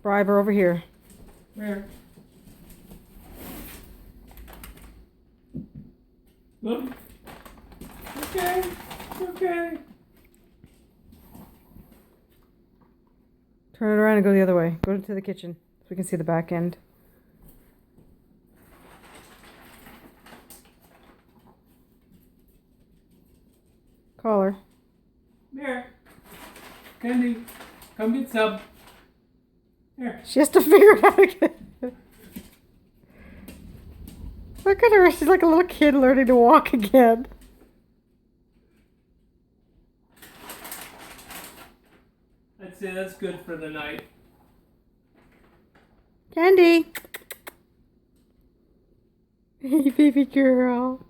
Bribe her over here. Where? Look. Okay. Okay. Turn it around and go the other way. Go to the kitchen so we can see the back end. Call her. Here. Candy, come get some. Here. She has to figure out how to get it. Look at her. She's like a little kid learning to walk again. I'd say that's good for the night. Candy. Hey, baby girl.